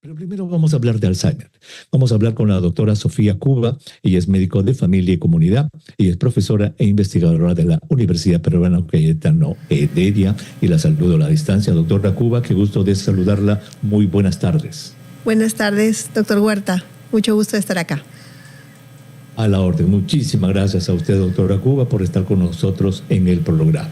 Pero primero vamos a hablar de Alzheimer. Vamos a hablar con la doctora Sofía Cuba. Ella es médico de familia y comunidad y es profesora e investigadora de la Universidad Peruana Cayetano Heredia. Y la saludo a la distancia. Doctora Cuba, qué gusto de saludarla. Muy buenas tardes. Buenas tardes, doctor Huerta. Mucho gusto de estar acá. A la orden. Muchísimas gracias a usted, doctora Cuba, por estar con nosotros en el programa.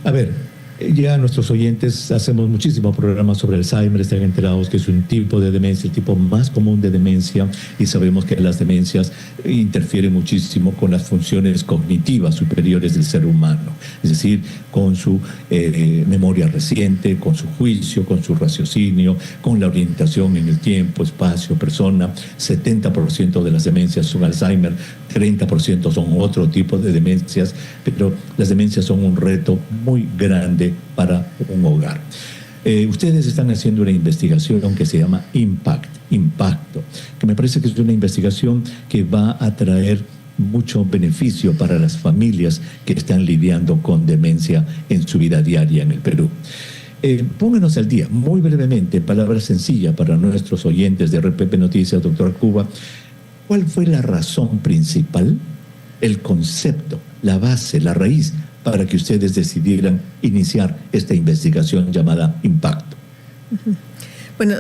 A ver, ya nuestros oyentes hacemos muchísimos programas sobre Alzheimer, están enterados que es un tipo de demencia, el tipo más común de demencia, y sabemos que las demencias interfieren muchísimo con las funciones cognitivas superiores del ser humano, es decir, con su memoria reciente, con su juicio, con su raciocinio, con la orientación en el tiempo, espacio, persona. 70% de las demencias son Alzheimer, 30% son otro tipo de demencias, pero las demencias son un reto muy grande para un hogar. Ustedes están haciendo una investigación que se llama Impacto, que me parece que es una investigación que va a traer mucho beneficio para las familias que están lidiando con demencia en su vida diaria en el Perú. Pónganos al día, muy brevemente, en palabras sencillas para nuestros oyentes de RPP Noticias, doctora Cuba. ¿Cuál fue la razón principal, el concepto, la base, la raíz para que ustedes decidieran iniciar esta investigación llamada Impacto? Bueno,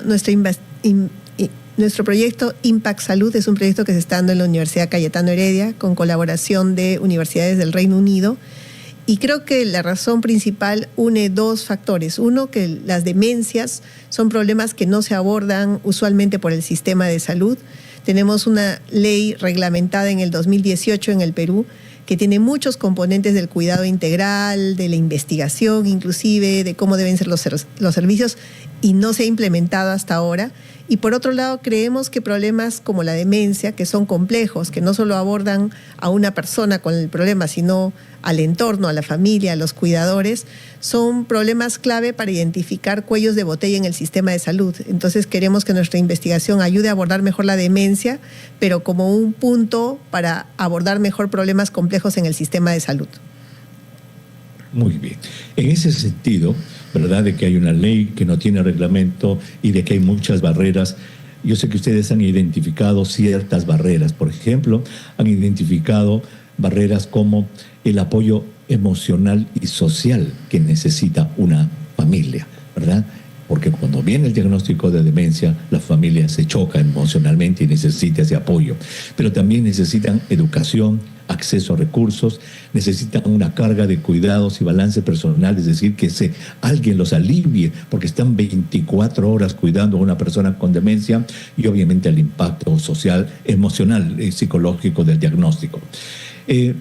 nuestro proyecto Impact Salud es un proyecto que se está dando en la Universidad Cayetano Heredia con colaboración de universidades del Reino Unido. Y creo que la razón principal une dos factores. Uno, que las demencias son problemas que no se abordan usualmente por el sistema de salud. Tenemos una ley reglamentada en el 2018 en el Perú que tiene muchos componentes del cuidado integral, de la investigación inclusive, de cómo deben ser los servicios, y no se ha implementado hasta ahora. Y por otro lado, creemos que problemas como la demencia, que son complejos, que no solo abordan a una persona con el problema, sino al entorno, a la familia, a los cuidadores, son problemas clave para identificar cuellos de botella en el sistema de salud. Entonces queremos que nuestra investigación ayude a abordar mejor la demencia, pero como un punto para abordar mejor problemas complejos en el sistema de salud. Muy bien. En ese sentido, ¿verdad?, de que hay una ley que no tiene reglamento y de que hay muchas barreras. Yo sé que ustedes han identificado ciertas barreras. Por ejemplo, han identificado barreras como el apoyo emocional y social que necesita una familia, ¿verdad? Porque cuando viene el diagnóstico de demencia, la familia se choca emocionalmente y necesita ese apoyo. Pero también necesitan educación, acceso a recursos, necesitan una carga de cuidados y balance personal, es decir, que alguien los alivie, porque están 24 horas cuidando a una persona con demencia, y obviamente el impacto social, emocional y psicológico del diagnóstico.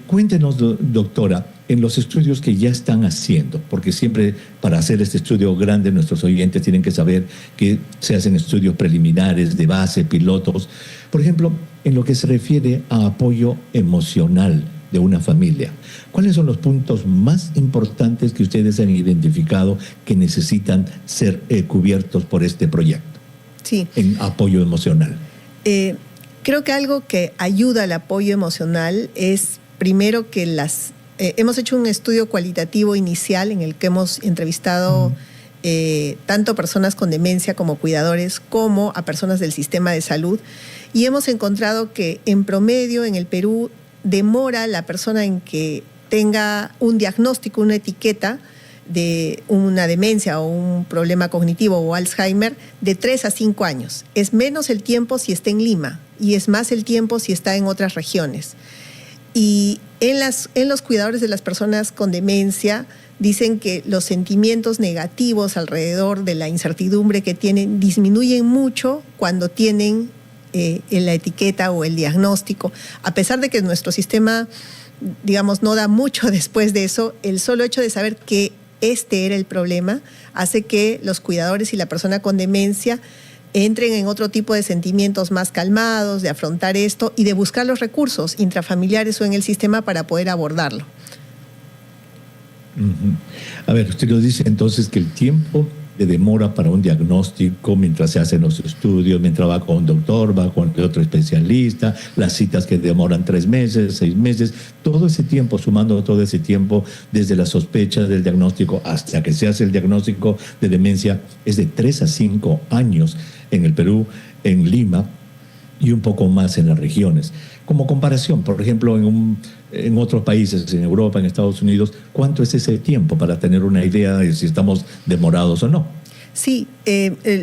Cuéntenos, doctora, en los estudios que ya están haciendo, porque siempre para hacer este estudio grande nuestros oyentes tienen que saber que se hacen estudios preliminares, de base, pilotos. Por ejemplo, en lo que se refiere a apoyo emocional de una familia, ¿cuáles son los puntos más importantes que ustedes han identificado que necesitan ser cubiertos por este proyecto? Sí. En apoyo emocional. Creo que algo que ayuda al apoyo emocional es, primero, que hemos hecho un estudio cualitativo inicial en el que hemos entrevistado tanto personas con demencia como cuidadores, como a personas del sistema de salud, y hemos encontrado que en promedio en el Perú demora la persona en que tenga un diagnóstico, una etiqueta de una demencia o un problema cognitivo o Alzheimer, de 3 a 5 años. Es menos el tiempo si está en Lima y es más el tiempo si está en otras regiones. Y en los cuidadores de las personas con demencia dicen que los sentimientos negativos alrededor de la incertidumbre que tienen disminuyen mucho cuando tienen la etiqueta o el diagnóstico. A pesar de que nuestro sistema, digamos, no da mucho después de eso, el solo hecho de saber que este era el problema hace que los cuidadores y la persona con demencia entren en otro tipo de sentimientos más calmados, de afrontar esto y de buscar los recursos intrafamiliares o en el sistema para poder abordarlo. A ver, usted nos dice entonces que el tiempo de demora para un diagnóstico mientras se hacen los estudios, mientras va con un doctor, va con otro especialista, las citas que demoran 3 meses, 6 meses, todo ese tiempo, sumando todo ese tiempo desde la sospecha del diagnóstico hasta que se hace el diagnóstico de demencia, es de 3 a 5 años en el Perú, en Lima, y un poco más en las regiones. Como comparación, por ejemplo, en otros países, en Europa, en Estados Unidos, ¿cuánto es ese tiempo para tener una idea de si estamos demorados o no? Sí,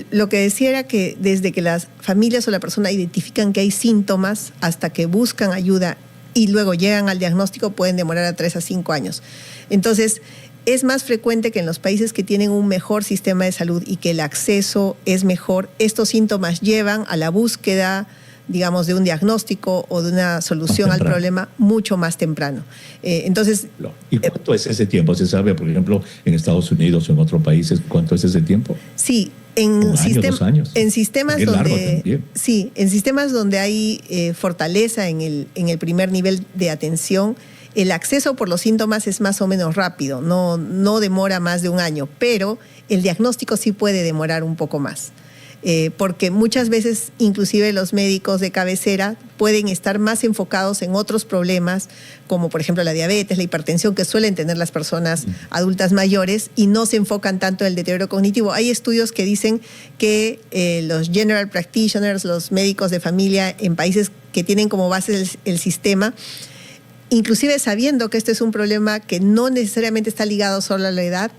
lo que decía era que desde que las familias o la persona identifican que hay síntomas hasta que buscan ayuda y luego llegan al diagnóstico pueden demorar a 3 a 5 años. Entonces, es más frecuente que en los países que tienen un mejor sistema de salud y que el acceso es mejor, estos síntomas llevan a la búsqueda, digamos, de un diagnóstico o de una solución al problema mucho más temprano. Entonces, ¿y cuánto es ese tiempo? ¿Se sabe, por ejemplo, en Estados Unidos o en otros países, cuánto es ese tiempo? Sí, ¿2 años? En sistemas donde sí, en sistemas donde hay fortaleza en el primer nivel de atención, el acceso por los síntomas es más o menos rápido, no demora más de 1 año, pero el diagnóstico sí puede demorar un poco más. Porque muchas veces inclusive los médicos de cabecera pueden estar más enfocados en otros problemas, como por ejemplo la diabetes, la hipertensión, que suelen tener las personas adultas mayores y no se enfocan tanto en el deterioro cognitivo. Hay estudios que dicen que los general practitioners, los médicos de familia en países que tienen como base el sistema, inclusive sabiendo que este es un problema que no necesariamente está ligado solo a la edad,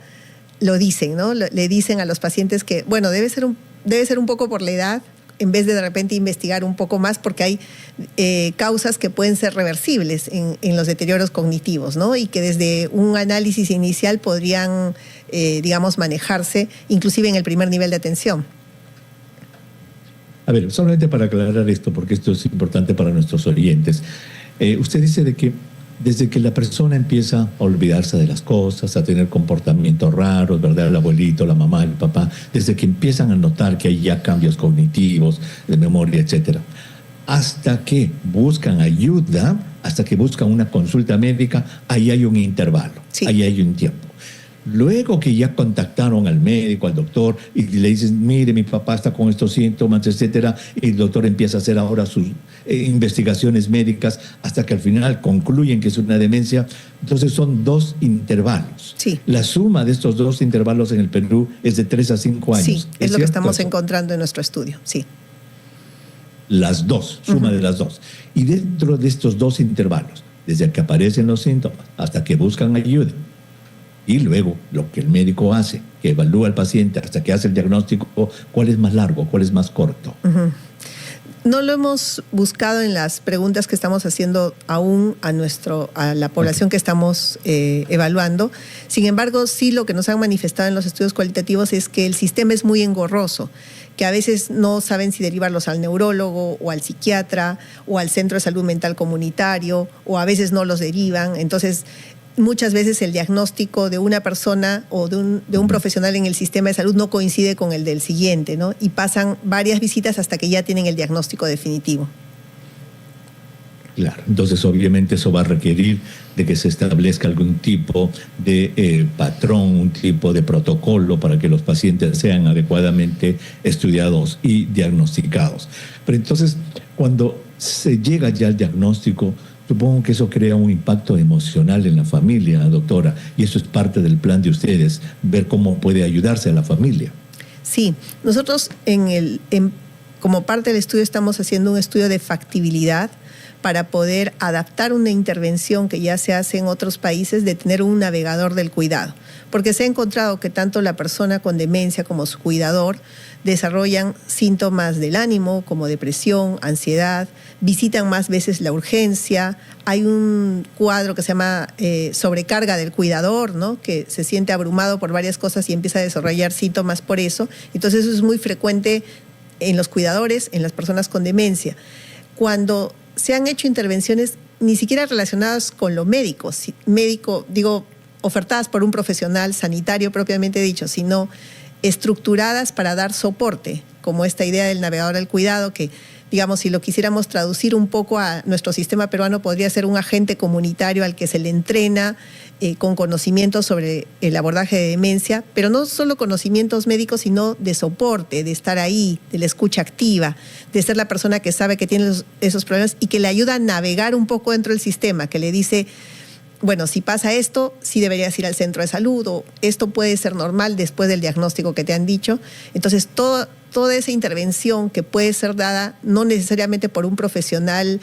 lo dicen, ¿no? Le dicen a los pacientes que, bueno, debe ser un poco por la edad, en vez de repente investigar un poco más, porque hay causas que pueden ser reversibles en los deterioros cognitivos, ¿no? Y que desde un análisis inicial podrían, digamos, manejarse, inclusive en el primer nivel de atención. A ver, solamente para aclarar esto, porque esto es importante para nuestros oyentes. Usted dice de que desde que la persona empieza a olvidarse de las cosas, a tener comportamientos raros, ¿verdad? El abuelito, la mamá, el papá, desde que empiezan a notar que hay ya cambios cognitivos, de memoria, etcétera, hasta que buscan ayuda, hasta que buscan una consulta médica, ahí hay un intervalo, sí. Ahí hay un tiempo. Luego que ya contactaron al médico, al doctor, y le dicen, mire, mi papá está con estos síntomas, etcétera, y el doctor empieza a hacer ahora sus investigaciones médicas hasta que al final concluyen que es una demencia. Entonces son 2 intervalos. Sí. La suma de estos 2 intervalos en el Perú es de 3 a 5 años. Sí, es lo que estamos encontrando en nuestro estudio, sí. Las 2, suma de las 2. Y dentro de estos 2 intervalos, desde que aparecen los síntomas hasta que buscan ayuda, y luego lo que el médico hace, que evalúa al paciente hasta que hace el diagnóstico, ¿cuál es más largo, cuál es más corto? No lo hemos buscado en las preguntas que estamos haciendo aún a la población que estamos evaluando. Sin embargo, sí lo que nos han manifestado en los estudios cualitativos es que el sistema es muy engorroso, que a veces no saben si derivarlos al neurólogo o al psiquiatra o al centro de salud mental comunitario, o a veces no los derivan. Entonces, muchas veces el diagnóstico de una persona o de un profesional en el sistema de salud no coincide con el del siguiente, ¿no? Y pasan varias visitas hasta que ya tienen el diagnóstico definitivo. Claro, entonces obviamente eso va a requerir de que se establezca algún tipo de patrón, un tipo de protocolo para que los pacientes sean adecuadamente estudiados y diagnosticados. Pero entonces, cuando se llega ya al diagnóstico, supongo que eso crea un impacto emocional en la familia, doctora, y eso es parte del plan de ustedes, ver cómo puede ayudarse a la familia. Sí, nosotros como parte del estudio estamos haciendo un estudio de factibilidad para poder adaptar una intervención que ya se hace en otros países de tener un navegador del cuidado. Porque se ha encontrado que tanto la persona con demencia como su cuidador desarrollan síntomas del ánimo como depresión, ansiedad, visitan más veces la urgencia, hay un cuadro que se llama sobrecarga del cuidador, ¿no? Que se siente abrumado por varias cosas y empieza a desarrollar síntomas por eso. Entonces eso es muy frecuente en los cuidadores, en las personas con demencia. Cuando se han hecho intervenciones ni siquiera relacionadas con lo médico, ofertadas por un profesional sanitario propiamente dicho, sino estructuradas para dar soporte, como esta idea del navegador del cuidado que, digamos, si lo quisiéramos traducir un poco a nuestro sistema peruano, podría ser un agente comunitario al que se le entrena con conocimientos sobre el abordaje de demencia, pero no solo conocimientos médicos, sino de soporte, de estar ahí, de la escucha activa, de ser la persona que sabe que tiene esos problemas y que le ayuda a navegar un poco dentro del sistema, que le dice, bueno, si pasa esto, sí deberías ir al centro de salud, o esto puede ser normal después del diagnóstico que te han dicho. Entonces, toda esa intervención que puede ser dada no necesariamente por un profesional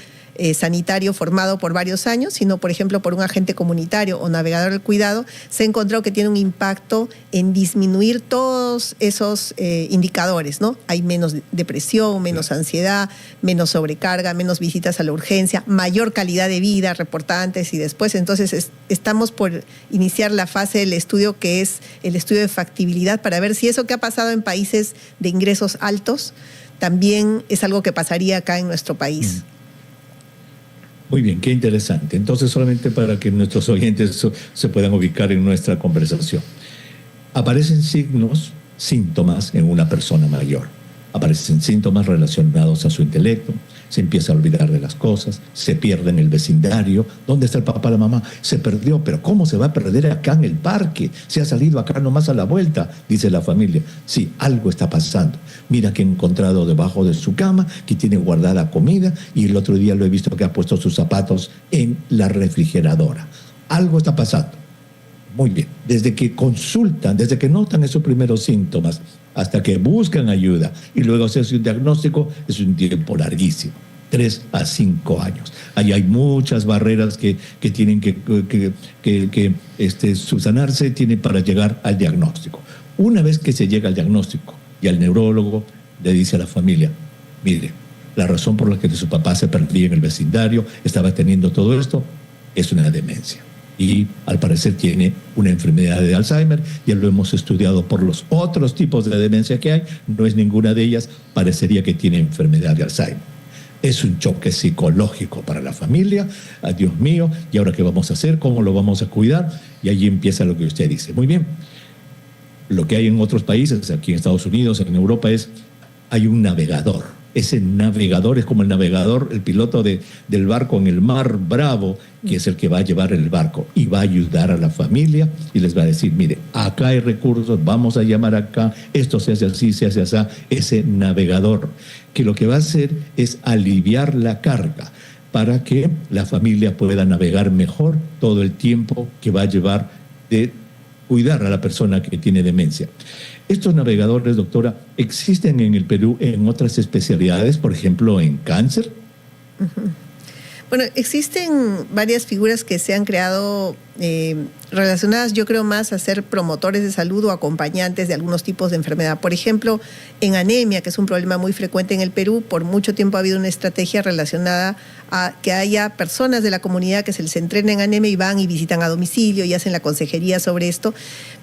sanitario formado por varios años, sino, por ejemplo, por un agente comunitario o navegador del cuidado, se ha encontrado que tiene un impacto en disminuir todos esos indicadores, ¿no? Hay menos depresión, menos ansiedad, menos sobrecarga, menos visitas a la urgencia, mayor calidad de vida reportada antes y después. Entonces, estamos por iniciar la fase del estudio, que es el estudio de factibilidad, para ver si eso que ha pasado en países de ingresos altos también es algo que pasaría acá en nuestro país. Muy bien, qué interesante. Entonces, solamente para que nuestros oyentes se puedan ubicar en nuestra conversación. Aparecen síntomas en una persona mayor. Aparecen síntomas relacionados a su intelecto, se empieza a olvidar de las cosas, se pierde en el vecindario. ¿Dónde está el papá, la mamá? Se perdió, pero ¿cómo se va a perder acá en el parque? Se ha salido acá nomás a la vuelta, dice la familia. Sí, algo está pasando. Mira que he encontrado debajo de su cama, que tiene guardada comida, y el otro día lo he visto que ha puesto sus zapatos en la refrigeradora. Algo está pasando. Muy bien, desde que consultan, desde que notan esos primeros síntomas, hasta que buscan ayuda y luego hacerse un diagnóstico, es un tiempo larguísimo, 3 a 5 años. Ahí hay muchas barreras que tienen que subsanarse para llegar al diagnóstico. Una vez que se llega al diagnóstico y al neurólogo le dice a la familia, mire, la razón por la que su papá se perdía en el vecindario, estaba teniendo todo esto, es una demencia. Y al parecer tiene una enfermedad de Alzheimer, ya lo hemos estudiado por los otros tipos de demencia que hay, no es ninguna de ellas, parecería que tiene enfermedad de Alzheimer. Es un choque psicológico para la familia, Dios mío, ¿y ahora qué vamos a hacer? ¿Cómo lo vamos a cuidar? Y allí empieza lo que usted dice. Muy bien, lo que hay en otros países, aquí en Estados Unidos, en Europa, hay un navegador. Ese navegador es como el navegador, el piloto del barco en el mar Bravo, que es el que va a llevar el barco y va a ayudar a la familia y les va a decir, mire, acá hay recursos, vamos a llamar acá, esto se hace así, se hace así. Ese navegador, que lo que va a hacer es aliviar la carga para que la familia pueda navegar mejor todo el tiempo que va a llevar de cuidar a la persona que tiene demencia. Estos navegadores, doctora, ¿existen en el Perú en otras especialidades, por ejemplo, en cáncer? Bueno, existen varias figuras que se han creado relacionadas, yo creo, más a ser promotores de salud o acompañantes de algunos tipos de enfermedad. Por ejemplo, en anemia, que es un problema muy frecuente en el Perú, por mucho tiempo ha habido una estrategia relacionada a que haya personas de la comunidad que se les entrena en anemia y van y visitan a domicilio y hacen la consejería sobre esto,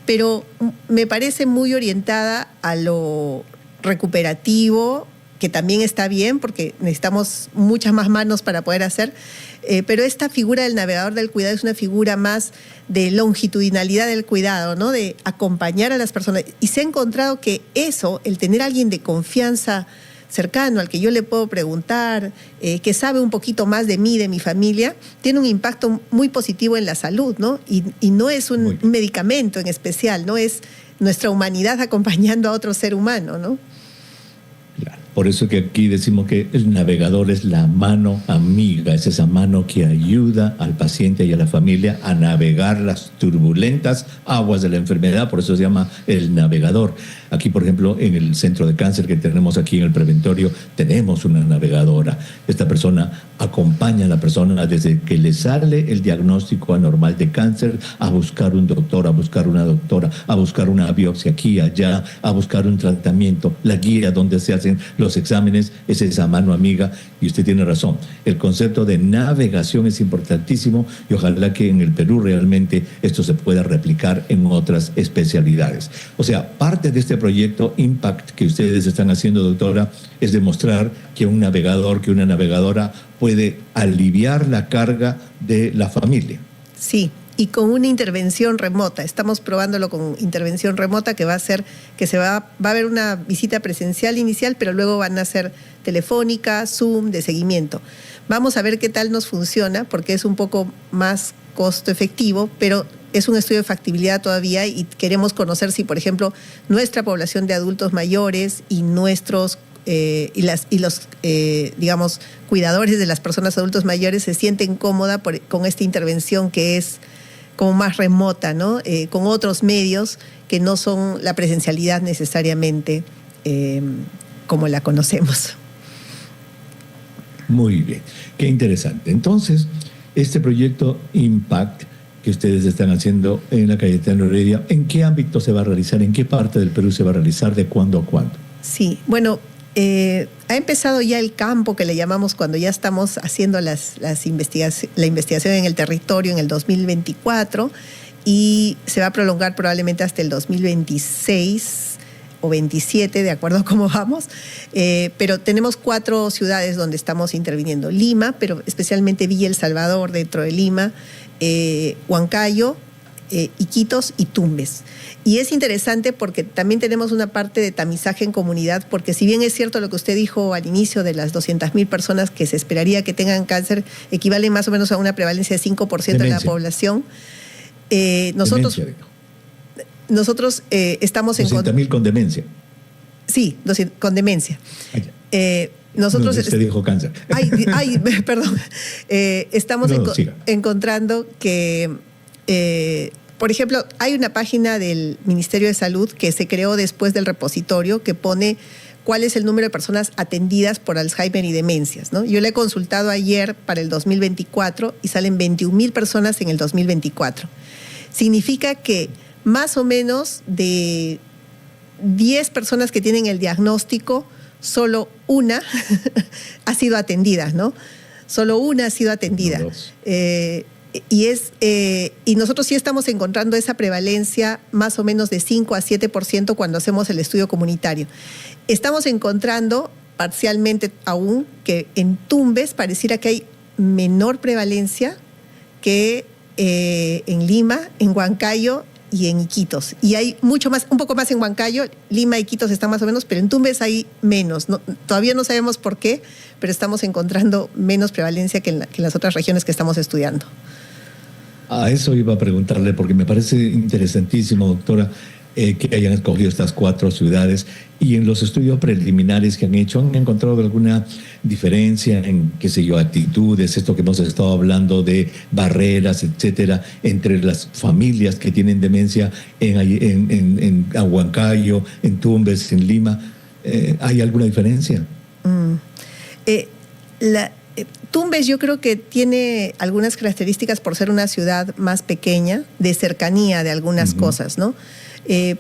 pero me parece muy orientada a lo recuperativo, que también está bien porque necesitamos muchas más manos para poder hacer, pero esta figura del navegador del cuidado es una figura más de longitudinalidad del cuidado, ¿no? De acompañar a las personas. Y se ha encontrado que eso, el tener a alguien de confianza cercano, al que yo le puedo preguntar, que sabe un poquito más de mí, de mi familia, tiene un impacto muy positivo en la salud, ¿no? Y no es un medicamento en especial, no es nuestra humanidad acompañando a otro ser humano, ¿no? Claro. Por eso que aquí decimos que el navegador es la mano amiga, es esa mano que ayuda al paciente y a la familia a navegar las turbulentas aguas de la enfermedad, por eso se llama el navegador. Aquí, por ejemplo, en el centro de cáncer que tenemos aquí en el preventorio, tenemos una navegadora. Esta persona acompaña a la persona desde que le sale el diagnóstico anormal de cáncer a buscar un doctor, a buscar una doctora, a buscar una biopsia aquí, allá, a buscar un tratamiento, la guía donde se hacen los exámenes, es esa mano amiga, y usted tiene razón. El concepto de navegación es importantísimo y ojalá que en el Perú realmente esto se pueda replicar en otras especialidades. O sea, parte de este proyecto Impact que ustedes están haciendo, doctora, es demostrar que un navegador, que una navegadora puede aliviar la carga de la familia. Sí, y con una intervención remota. Estamos probándolo con intervención remota que va a hacer que va a haber una visita presencial inicial, pero luego van a ser telefónica, Zoom, de seguimiento. Vamos a ver qué tal nos funciona, porque es un poco más costo efectivo, pero es un estudio de factibilidad todavía y queremos conocer si, por ejemplo, nuestra población de adultos mayores y nuestros los digamos, cuidadores de las personas adultos mayores se sienten cómoda con esta intervención que es como más remota, ¿no? Con otros medios que no son la presencialidad necesariamente como la conocemos. Muy bien, qué interesante. Entonces, este proyecto Impact que ustedes están haciendo en la Cayetano Heredia, ¿en qué ámbito se va a realizar? ¿En qué parte del Perú se va a realizar? ¿De cuándo a cuándo? Sí, bueno, ha empezado ya el campo que le llamamos cuando ya estamos haciendo la investigación en el territorio en el 2024 y se va a prolongar probablemente hasta el 2026 o 27, de acuerdo a cómo vamos, pero tenemos 4 ciudades donde estamos interviniendo. Lima, pero especialmente Villa El Salvador dentro de Lima, Huancayo, Iquitos y Tumbes. Y es interesante porque también tenemos una parte de tamizaje en comunidad, porque si bien es cierto lo que usted dijo al inicio de las 200.000 personas que se esperaría que tengan cáncer, equivalen más o menos a una prevalencia de 5% de la población, nosotros estamos en... 200.000 con demencia. Sí, con demencia. Nosotros no, usted dijo cáncer. Perdón. Estamos encontrando que, por ejemplo, hay una página del Ministerio de Salud que se creó después del repositorio que pone cuál es el número de personas atendidas por Alzheimer y demencias, ¿no? Yo le he consultado ayer para el 2024 y salen 21.000 personas en el 2024. Significa que más o menos de 10 personas que tienen el diagnóstico, solo una ha sido atendida, ¿no? Solo una ha sido atendida. Y nosotros sí estamos encontrando esa prevalencia más o menos de 5 a 7% cuando hacemos el estudio comunitario. Estamos encontrando parcialmente aún que en Tumbes pareciera que hay menor prevalencia que en Lima, en Huancayo y en Iquitos. Y hay mucho más, un poco más en Huancayo, Lima y Iquitos están más o menos, pero en Tumbes hay menos. No, todavía no sabemos por qué, pero estamos encontrando menos prevalencia que en las otras regiones que estamos estudiando. A eso iba a preguntarle, porque me parece interesantísimo, doctora, que hayan escogido estas 4 ciudades y en los estudios preliminares que han hecho, ¿han encontrado alguna diferencia en, qué sé yo, actitudes, esto que hemos estado hablando de barreras, etcétera, entre las familias que tienen demencia en Huancayo, en Tumbes, en Lima? ¿Hay alguna diferencia? Tumbes yo creo que tiene algunas características por ser una ciudad más pequeña, de cercanía de algunas cosas, ¿no?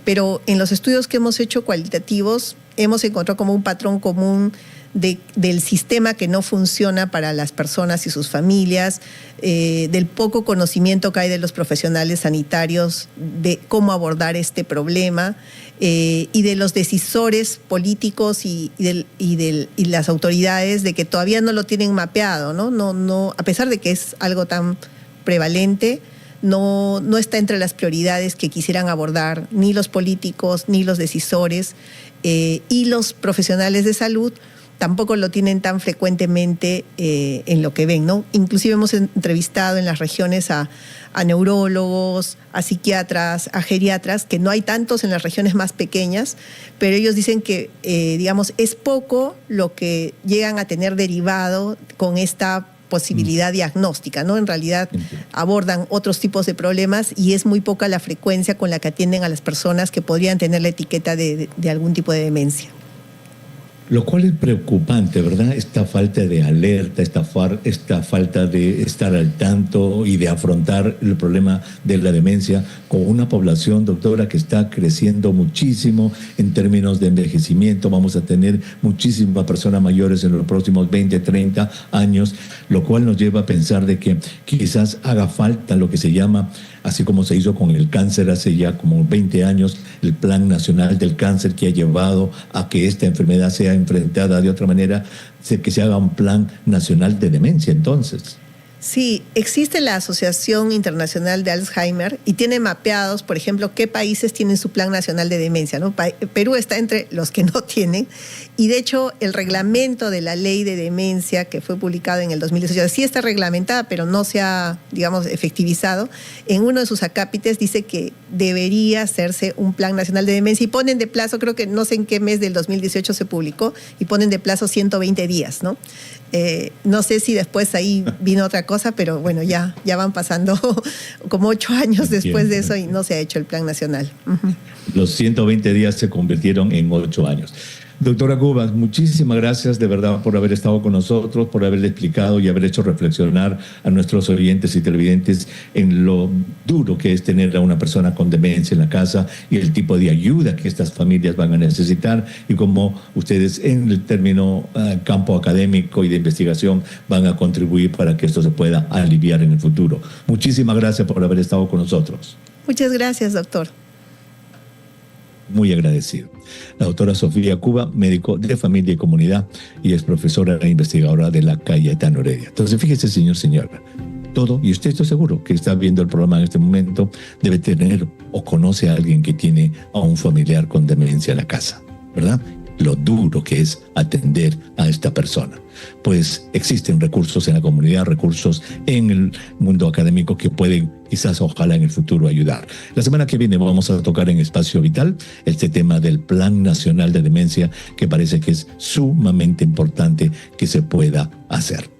Pero en los estudios que hemos hecho cualitativos hemos encontrado como un patrón común del sistema que no funciona para las personas y sus familias, del poco conocimiento que hay de los profesionales sanitarios de cómo abordar este problema y de los decisores políticos y las autoridades de que todavía no lo tienen mapeado, ¿no? No, a pesar de que es algo tan prevalente, no está entre las prioridades que quisieran abordar ni los políticos, ni los decisores y los profesionales de salud tampoco lo tienen tan frecuentemente en lo que ven, ¿no? Inclusive hemos entrevistado en las regiones a neurólogos, a psiquiatras, a geriatras, que no hay tantos en las regiones más pequeñas, pero ellos dicen que, digamos, es poco lo que llegan a tener derivado con esta posibilidad diagnóstica, ¿no? En realidad abordan otros tipos de problemas y es muy poca la frecuencia con la que atienden a las personas que podrían tener la etiqueta de algún tipo de demencia. Lo cual es preocupante, ¿verdad? Esta falta de alerta, esta falta de estar al tanto y de afrontar el problema de la demencia con una población, doctora, que está creciendo muchísimo en términos de envejecimiento. Vamos a tener muchísimas personas mayores en los próximos 20, 30 años, lo cual nos lleva a pensar de que quizás haga falta lo que se llama, así como se hizo con el cáncer hace ya como 20 años, el Plan Nacional del Cáncer, que ha llevado a que esta enfermedad sea enfrentada de otra manera, que se haga un Plan Nacional de Demencia, entonces. Sí, existe la Asociación Internacional de Alzheimer y tiene mapeados, por ejemplo, qué países tienen su Plan Nacional de Demencia, ¿no? Perú está entre los que no tienen, y de hecho el reglamento de la ley de demencia que fue publicado en el 2018 sí está reglamentada, pero no se ha, digamos, efectivizado. En uno de sus acápites dice que debería hacerse un Plan Nacional de Demencia y ponen de plazo, creo que no sé en qué mes del 2018 se publicó, y ponen de plazo 120 días, ¿no? No sé si después ahí vino otra cosa, pero bueno, ya van pasando como 8 años después de eso y no se ha hecho el plan nacional. Uh-huh. Los 120 días se convirtieron en 8 años. Doctora Cubas, muchísimas gracias de verdad por haber estado con nosotros, por haberle explicado y haber hecho reflexionar a nuestros oyentes y televidentes en lo duro que es tener a una persona con demencia en la casa y el tipo de ayuda que estas familias van a necesitar y cómo ustedes en el término campo académico y de investigación van a contribuir para que esto se pueda aliviar en el futuro. Muchísimas gracias por haber estado con nosotros. Muchas gracias, doctor. Muy agradecido. La doctora Sofía Cuba, médico de familia y comunidad, y es profesora e investigadora de la Cayetano Heredia. Entonces, fíjese, señora, todo, y usted estoy seguro que está viendo el programa en este momento, debe tener o conoce a alguien que tiene a un familiar con demencia en la casa, ¿verdad? Lo duro que es atender a esta persona. Pues existen recursos en la comunidad, recursos en el mundo académico que pueden quizás, ojalá en el futuro ayudar. La semana que viene vamos a tocar en Espacio Vital este tema del Plan Nacional de Demencia, que parece que es sumamente importante que se pueda hacer.